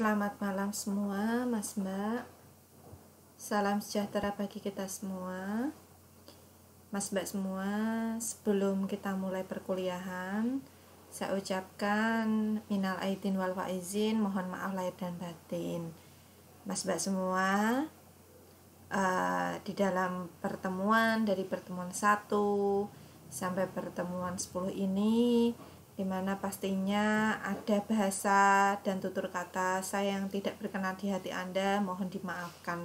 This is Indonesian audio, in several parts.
Selamat malam semua, Mas Mbak. Salam sejahtera bagi kita semua. Mas Mbak semua, sebelum kita mulai perkuliahan, saya ucapkan minal aidin wal faizin, mohon maaf lahir dan batin. Mas Mbak semua, di dalam pertemuan dari pertemuan 1 sampai pertemuan 10 ini, dimana pastinya ada bahasa dan tutur kata saya yang tidak berkenan di hati Anda, mohon dimaafkan.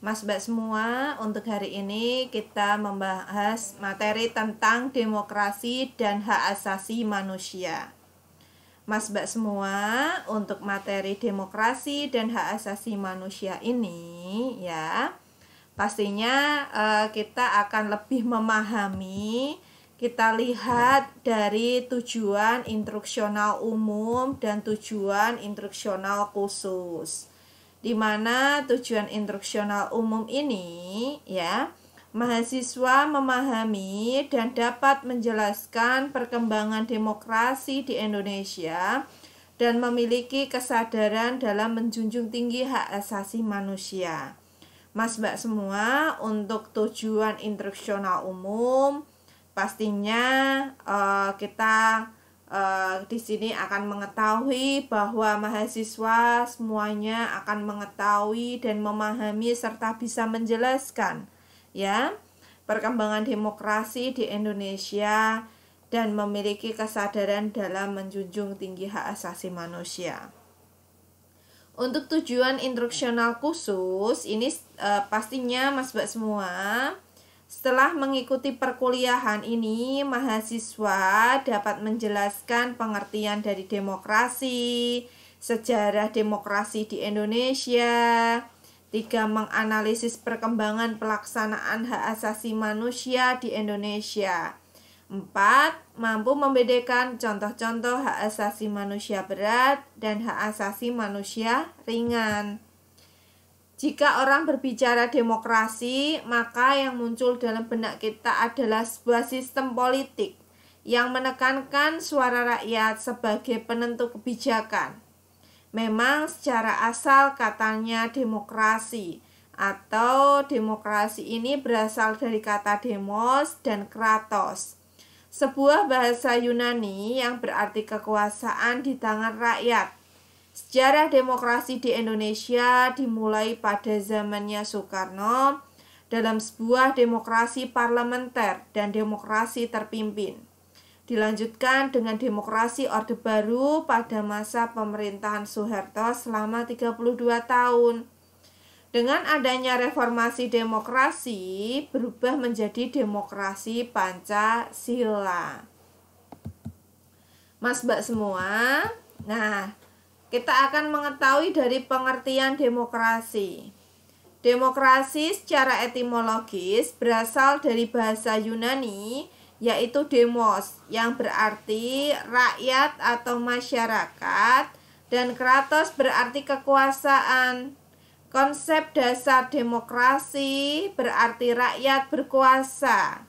Mas Mbak semua, untuk hari ini kita membahas materi tentang demokrasi dan hak asasi manusia. Mas Mbak semua, untuk materi demokrasi dan hak asasi manusia ini ya, pastinya kita akan lebih memahami. Kita lihat dari tujuan instruksional umum dan tujuan instruksional khusus. Di mana tujuan instruksional umum ini ya, mahasiswa memahami dan dapat menjelaskan perkembangan demokrasi di Indonesia dan memiliki kesadaran dalam menjunjung tinggi hak asasi manusia. Mas Mbak semua, untuk tujuan instruksional umum pastinya kita di sini akan mengetahui bahwa mahasiswa semuanya akan mengetahui dan memahami serta bisa menjelaskan ya perkembangan demokrasi di Indonesia dan memiliki kesadaran dalam menjunjung tinggi hak asasi manusia. Untuk tujuan instruksional khusus ini pastinya Mas Mbak semua, setelah mengikuti perkuliahan ini, mahasiswa dapat menjelaskan pengertian dari demokrasi, sejarah demokrasi di Indonesia, 3. Menganalisis perkembangan pelaksanaan hak asasi manusia di Indonesia, 4. Mampu membedakan contoh-contoh hak asasi manusia berat dan hak asasi manusia ringan. Jika orang berbicara demokrasi, maka yang muncul dalam benak kita adalah sebuah sistem politik yang menekankan suara rakyat sebagai penentu kebijakan. Memang secara asal katanya demokrasi, atau demokrasi ini berasal dari kata demos dan kratos, sebuah bahasa Yunani yang berarti kekuasaan di tangan rakyat. Sejarah demokrasi di Indonesia dimulai pada zamannya Soekarno dalam sebuah demokrasi parlementer dan demokrasi terpimpin. Dilanjutkan dengan demokrasi Orde Baru pada masa pemerintahan Soeharto selama 32 tahun. Dengan adanya reformasi demokrasi berubah menjadi demokrasi Pancasila. Mas Mbak semua, nah kita akan mengetahui dari pengertian demokrasi. Demokrasi secara etimologis berasal dari bahasa Yunani, yaitu demos, yang berarti rakyat atau masyarakat, dan kratos berarti kekuasaan. Konsep dasar demokrasi berarti rakyat berkuasa.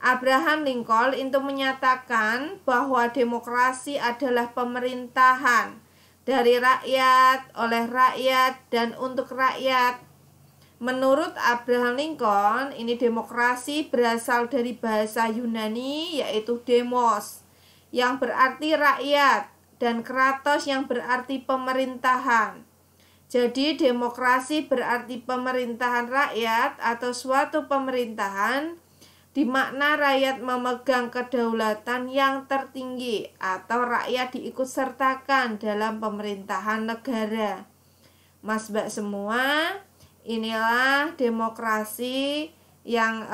Abraham Lincoln itu menyatakan bahwa demokrasi adalah pemerintahan dari rakyat, oleh rakyat, dan untuk rakyat. Menurut Abraham Lincoln, ini demokrasi berasal dari bahasa Yunani, yaitu demos, yang berarti rakyat, dan kratos yang berarti pemerintahan. Jadi demokrasi berarti pemerintahan rakyat atau suatu pemerintahan di makna rakyat memegang kedaulatan yang tertinggi atau rakyat diikutsertakan dalam pemerintahan negara. Mas Mbak semua, inilah demokrasi yang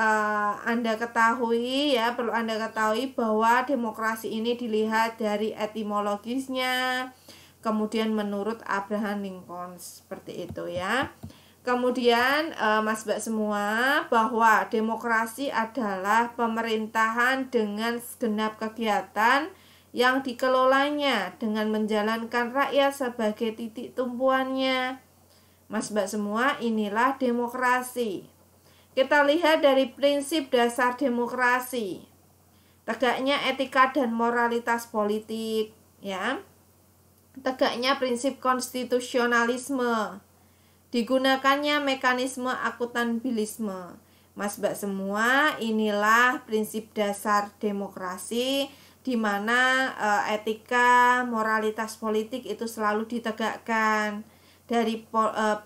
Anda ketahui ya, perlu Anda ketahui bahwa demokrasi ini dilihat dari etimologisnya, kemudian menurut Abraham Lincoln, seperti itu ya. Kemudian Mas Mbak semua, bahwa demokrasi adalah pemerintahan dengan segenap kegiatan yang dikelolanya dengan menjalankan rakyat sebagai titik tumpuannya. Mas Mbak semua, inilah demokrasi. Kita lihat dari prinsip dasar demokrasi, tegaknya etika dan moralitas politik ya. tegaknya prinsip konstitusionalisme, digunakannya mekanisme akuntabilisme. Mas Mbak semua, inilah prinsip dasar demokrasi di mana etika, moralitas politik itu selalu ditegakkan dari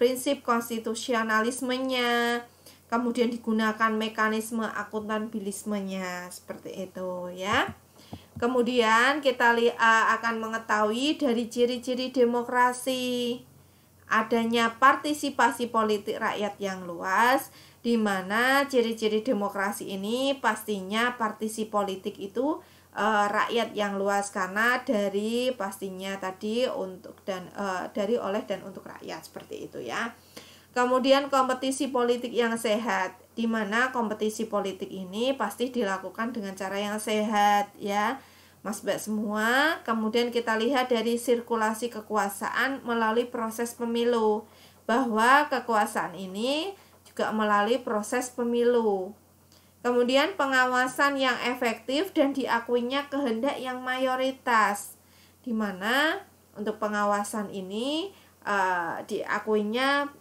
prinsip konstitusionalismenya, kemudian digunakan mekanisme akuntabilismenya, seperti itu ya. Kemudian kita akan mengetahui dari ciri-ciri demokrasi, adanya partisipasi politik rakyat yang luas, di mana ciri-ciri demokrasi ini pastinya partisipasi politik itu rakyat yang luas, karena dari pastinya tadi untuk dan dari oleh dan untuk rakyat, seperti itu ya. Kemudian kompetisi politik yang sehat, di mana kompetisi politik ini pasti dilakukan dengan cara yang sehat ya Mas Mbak semua. Kemudian kita lihat dari sirkulasi kekuasaan melalui proses pemilu, bahwa kekuasaan ini juga melalui proses pemilu. Kemudian pengawasan yang efektif dan diakuinya kehendak yang mayoritas, di mana untuk pengawasan ini diakuinya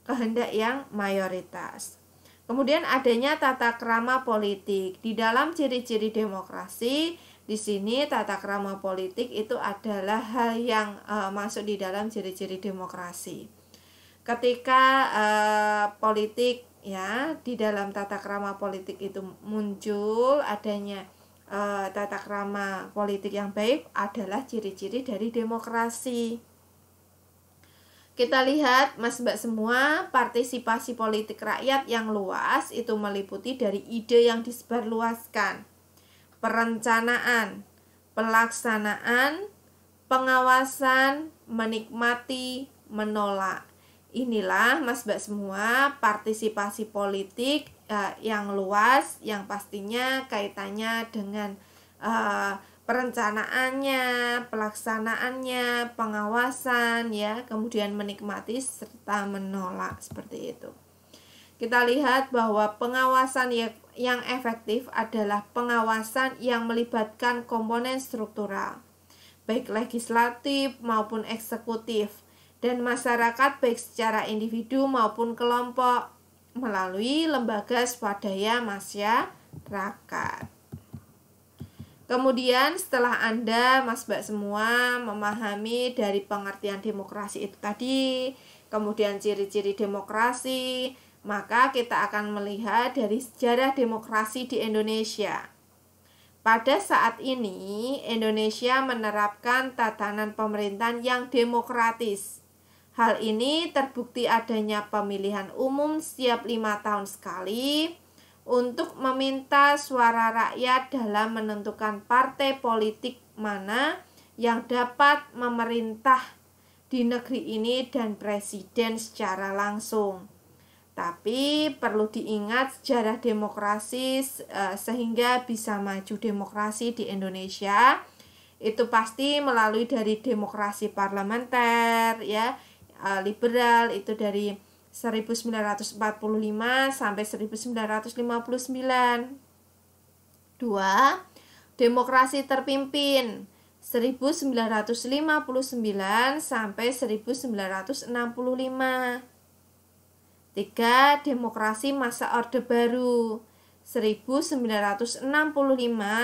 kehendak yang mayoritas. Kemudian adanya tata krama politik. Di dalam ciri-ciri demokrasi, di sini tata krama politik itu adalah hal yang masuk di dalam ciri-ciri demokrasi. Ketika politik ya, di dalam tata krama politik itu muncul adanya tata krama politik yang baik adalah ciri-ciri dari demokrasi. Kita lihat Mas Mbak semua, partisipasi politik rakyat yang luas itu meliputi dari ide yang disebarluaskan, perencanaan, pelaksanaan, pengawasan, menikmati, menolak. Inilah Mas Mbak semua partisipasi politik yang luas, yang pastinya kaitannya dengan perencanaannya, pelaksanaannya, pengawasan ya, kemudian menikmati serta menolak, seperti itu. Kita lihat bahwa pengawasan yang efektif adalah pengawasan yang melibatkan komponen struktural, baik legislatif maupun eksekutif, dan masyarakat baik secara individu maupun kelompok melalui lembaga swadaya masyarakat. Kemudian setelah Anda Mas Mbak semua memahami dari pengertian demokrasi itu tadi, kemudian ciri-ciri demokrasi, maka kita akan melihat dari sejarah demokrasi di Indonesia. Pada saat ini Indonesia menerapkan tatanan pemerintahan yang demokratis. Hal ini terbukti adanya pemilihan umum setiap 5 tahun sekali untuk meminta suara rakyat dalam menentukan partai politik mana yang dapat memerintah di negeri ini dan presiden secara langsung. Tapi perlu diingat sejarah demokrasi sehingga bisa maju demokrasi di Indonesia itu pasti melalui dari demokrasi parlementer ya, liberal itu dari 1945 sampai 1959. 2. Demokrasi terpimpin 1959 sampai 1965. 3. Demokrasi masa Orde Baru 1965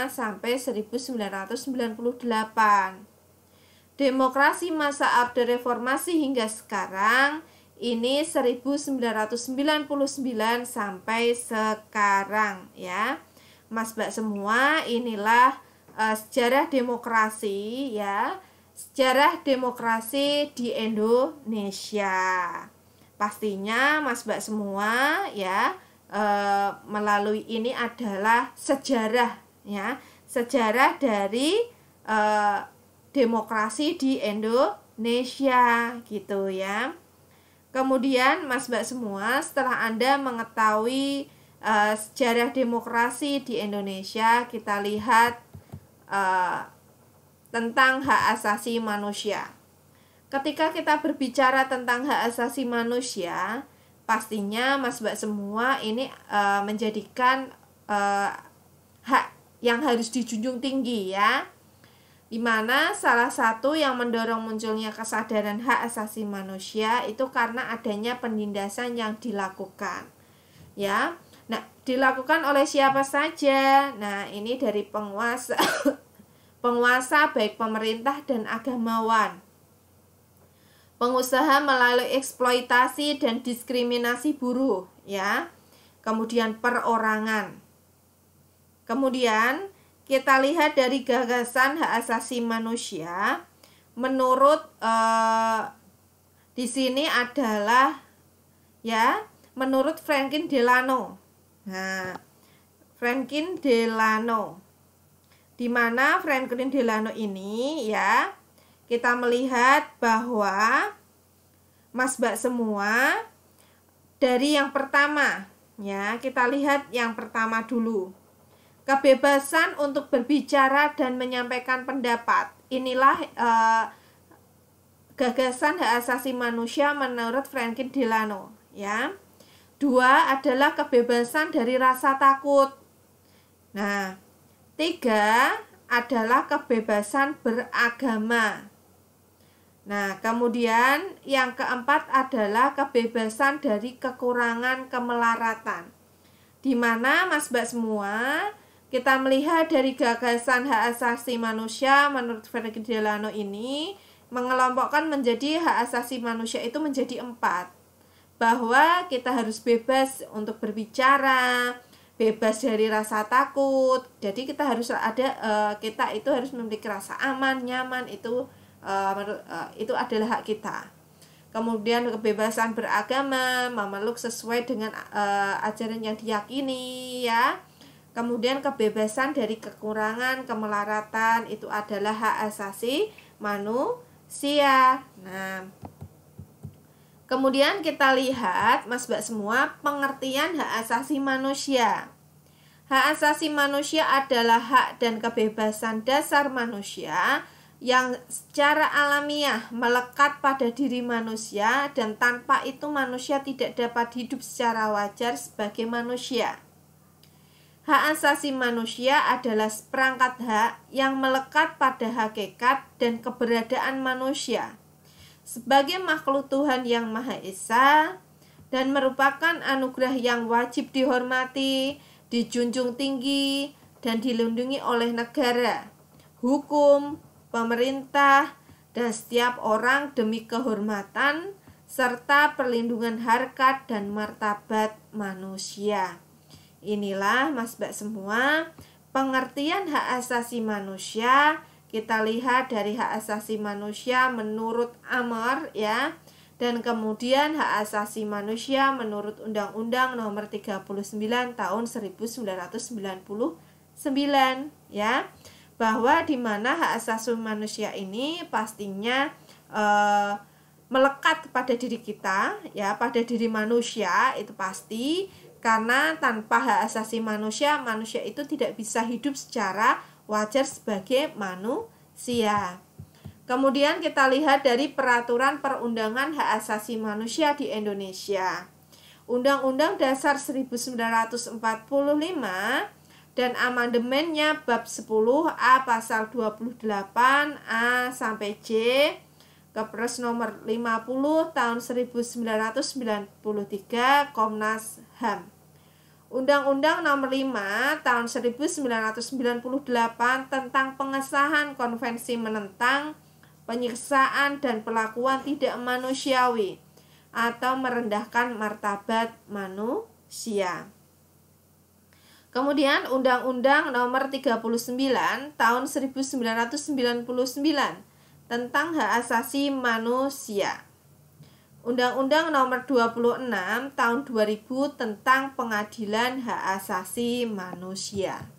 sampai 1998. Demokrasi masa Orde Reformasi hingga sekarang ini 1999 sampai sekarang ya. Mas Mbak semua, inilah sejarah demokrasi ya. Sejarah demokrasi di Indonesia. Pastinya Mas Mbak semua ya, melalui ini adalah sejarah ya. Sejarah dari demokrasi di Indonesia gitu ya. Kemudian Mas Mbak semua, setelah Anda mengetahui sejarah demokrasi di Indonesia, kita lihat tentang hak asasi manusia. Ketika kita berbicara tentang hak asasi manusia, pastinya Mas Mbak semua ini menjadikan hak yang harus dijunjung tinggi ya. di mana salah satu yang mendorong munculnya kesadaran hak asasi manusia itu karena adanya penindasan yang dilakukan. Ya. Nah, dilakukan oleh siapa saja? Nah, ini dari penguasa penguasa baik pemerintah dan agamawan. Pengusaha melalui eksploitasi dan diskriminasi buruh, ya. Kemudian perorangan. Kemudian kita lihat dari gagasan hak asasi manusia, menurut di sini adalah ya, menurut Franklin Delano. Nah, Franklin Delano, di mana Franklin Delano ini ya, kita melihat bahwa Mas Mbak semua, dari yang pertama ya, kita lihat yang pertama dulu. Kebebasan untuk berbicara dan menyampaikan pendapat. Inilah gagasan hak asasi manusia menurut Franklin Delano, ya. 2 adalah kebebasan dari rasa takut. Nah, 3 adalah kebebasan beragama. Nah, kemudian yang keempat adalah kebebasan dari kekurangan kemelaratan. Di mana Mas Mbak semua, kita melihat dari gagasan hak asasi manusia menurut Franklin Delano ini mengelompokkan menjadi hak asasi manusia itu menjadi 4. Bahwa kita harus bebas untuk berbicara, bebas dari rasa takut. Jadi kita harus kita itu harus memiliki rasa aman, nyaman, itu adalah hak kita. Kemudian kebebasan beragama, memeluk sesuai dengan ajaran yang diyakini, ya. Kemudian kebebasan dari kekurangan kemelaratan, itu adalah hak asasi manusia. Nah, kemudian kita lihat Mas Mbak semua pengertian hak asasi manusia. Hak asasi manusia adalah hak dan kebebasan dasar manusia yang secara alamiah melekat pada diri manusia, dan tanpa itu manusia tidak dapat hidup secara wajar sebagai manusia. Hak asasi manusia adalah seperangkat hak yang melekat pada hakikat dan keberadaan manusia sebagai makhluk Tuhan yang Maha Esa, dan merupakan anugerah yang wajib dihormati, dijunjung tinggi, dan dilindungi oleh negara, hukum, pemerintah, dan setiap orang demi kehormatan serta perlindungan harkat dan martabat manusia. Inilah Mas Mbak semua pengertian hak asasi manusia. Kita lihat dari hak asasi manusia menurut Amar, ya. Dan kemudian hak asasi manusia menurut Undang-Undang Nomor 39 Tahun 1999, ya. Bahwa di mana hak asasi manusia ini pastinya melekat pada diri kita, ya, pada diri manusia, itu pasti. Karena tanpa hak asasi manusia, manusia itu tidak bisa hidup secara wajar sebagai manusia. Kemudian kita lihat dari peraturan perundangan hak asasi manusia di Indonesia. Undang-Undang Dasar 1945 dan amandemennya bab 10A pasal 28A sampai J Kepres nomor 50 tahun 1993 Komnas HAM. Undang-Undang nomor 5 tahun 1998 tentang pengesahan konvensi menentang penyiksaan dan perlakuan tidak manusiawi atau merendahkan martabat manusia. Kemudian Undang-Undang nomor 39 tahun 1999 tentang hak asasi manusia. Undang-Undang nomor 26 tahun 2000 tentang pengadilan hak asasi manusia.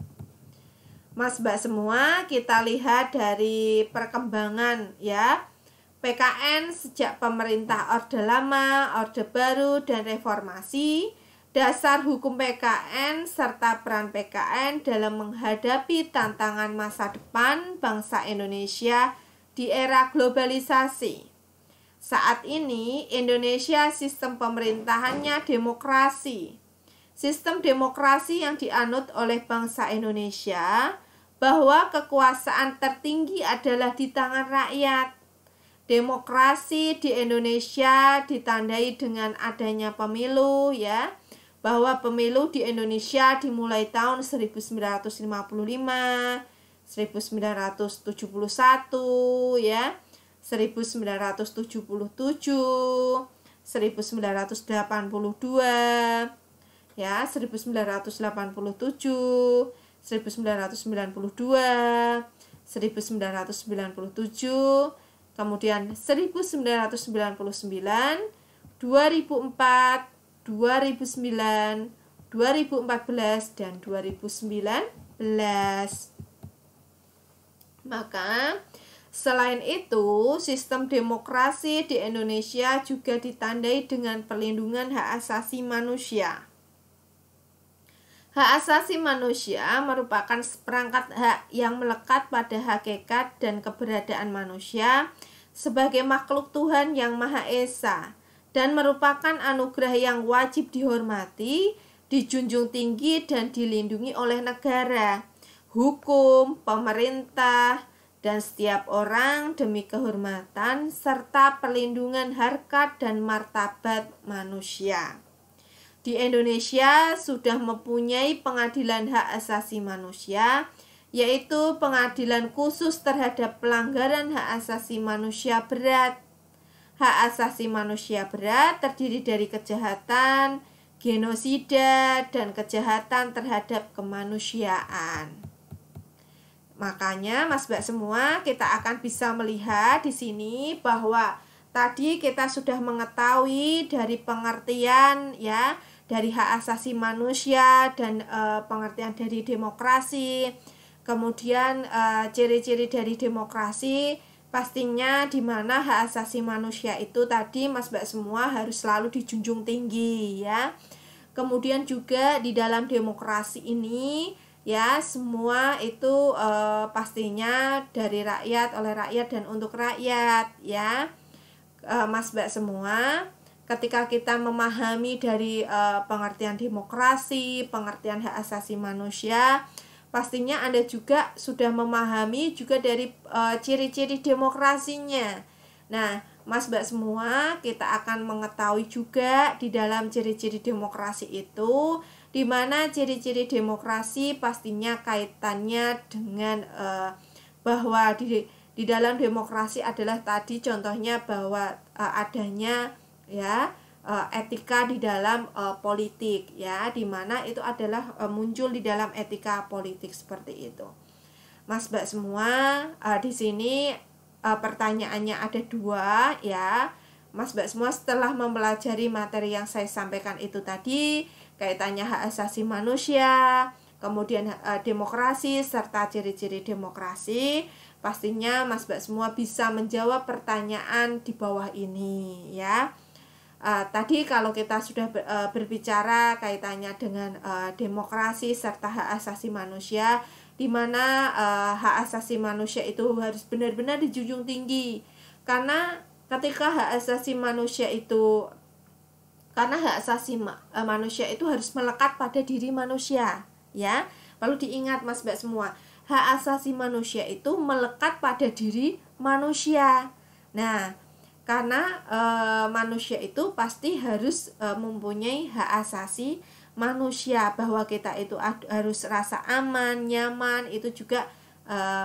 Mas Mbak semua, kita lihat dari perkembangan, ya, PKN sejak pemerintah Orde Lama, Orde Baru, dan Reformasi, dasar hukum PKN serta peran PKN dalam menghadapi tantangan masa depan bangsa Indonesia di era globalisasi. Saat ini Indonesia sistem pemerintahannya demokrasi. Sistem demokrasi yang dianut oleh bangsa Indonesia bahwa kekuasaan tertinggi adalah di tangan rakyat. Demokrasi di Indonesia ditandai dengan adanya pemilu, ya, bahwa pemilu di Indonesia dimulai tahun 1955, 1971, ya, 1977, 1982, ya, 1987, 1992, 1997, kemudian 1999, 2004, 2009, 2014, dan 2019. Maka selain itu, sistem demokrasi di Indonesia juga ditandai dengan perlindungan hak asasi manusia. Hak asasi manusia merupakan seperangkat hak yang melekat pada hakikat dan keberadaan manusia sebagai makhluk Tuhan yang Maha Esa dan merupakan anugerah yang wajib dihormati, dijunjung tinggi, dan dilindungi oleh negara, hukum, pemerintah, dan setiap orang demi kehormatan serta perlindungan harkat dan martabat manusia. Di Indonesia sudah mempunyai pengadilan hak asasi manusia, yaitu pengadilan khusus terhadap pelanggaran hak asasi manusia berat. Hak asasi manusia berat terdiri dari kejahatan, genosida, dan kejahatan terhadap kemanusiaan. Makanya Mas Mbak semua, kita akan bisa melihat di sini bahwa tadi kita sudah mengetahui dari pengertian, ya, dari hak asasi manusia dan pengertian dari demokrasi. Kemudian ciri-ciri dari demokrasi, pastinya di mana hak asasi manusia itu tadi Mas Mbak semua harus selalu dijunjung tinggi, ya. Kemudian juga di dalam demokrasi ini, ya, semua itu pastinya dari rakyat, oleh rakyat, dan untuk rakyat, ya. Mas Mbak semua, ketika kita memahami dari pengertian demokrasi, pengertian hak asasi manusia, pastinya Anda juga sudah memahami juga dari ciri-ciri demokrasinya. Nah, Mas Mbak semua, kita akan mengetahui juga di dalam ciri-ciri demokrasi itu, di mana ciri-ciri demokrasi pastinya kaitannya dengan bahwa di dalam demokrasi adalah tadi contohnya bahwa adanya, ya, etika di dalam politik, ya, di mana itu adalah muncul di dalam etika politik seperti itu. Mas Mbak semua, di sini pertanyaannya ada dua, ya. Mas Mbak semua setelah mempelajari materi yang saya sampaikan itu tadi, kaitannya hak asasi manusia, kemudian demokrasi serta ciri-ciri demokrasi, pastinya Mas Mbak semua bisa menjawab pertanyaan di bawah ini, ya. Tadi kalau kita sudah berbicara kaitannya dengan demokrasi serta hak asasi manusia, di mana hak asasi manusia itu harus benar-benar dijunjung tinggi, karena ketika hak asasi manusia itu, karena hak asasi manusia itu harus melekat pada diri manusia, ya. Perlu diingat Mas Mbak semua, hak asasi manusia itu melekat pada diri manusia. Nah, karena manusia itu pasti harus mempunyai hak asasi manusia, bahwa kita itu harus rasa aman, nyaman, itu juga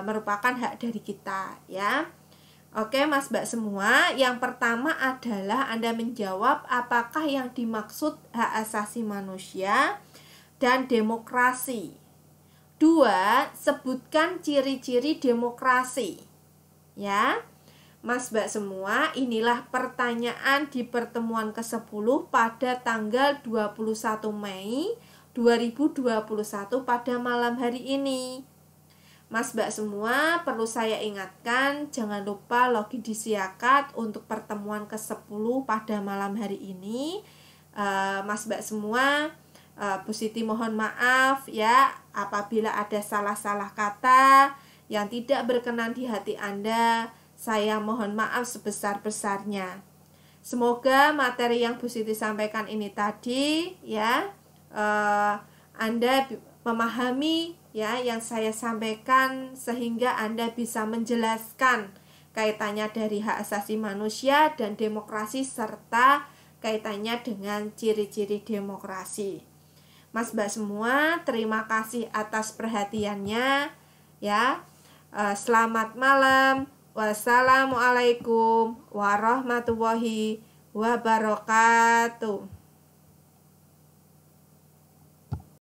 merupakan hak dari kita, ya. Oke Mas Mbak semua, yang pertama adalah Anda menjawab apakah yang dimaksud hak asasi manusia dan demokrasi. 2, sebutkan ciri-ciri demokrasi, ya. Mas Mbak semua, inilah pertanyaan di pertemuan ke-10 pada tanggal 21 Mei 2021 pada malam hari ini. Mas Mbak semua, perlu saya ingatkan, jangan lupa login di Siakat untuk pertemuan ke-10 pada malam hari ini. Mas Mbak semua, Bu Siti mohon maaf, ya, apabila ada salah-salah kata yang tidak berkenan di hati Anda. Saya mohon maaf sebesar-besarnya. Semoga materi yang Bu Siti sampaikan ini tadi, ya, Anda memahami ya yang saya sampaikan, sehingga Anda bisa menjelaskan kaitannya dari hak asasi manusia dan demokrasi, serta kaitannya dengan ciri-ciri demokrasi. Mas Mbak semua, terima kasih atas perhatiannya ya. Selamat malam. Wassalamualaikum warahmatullahi wabarakatuh.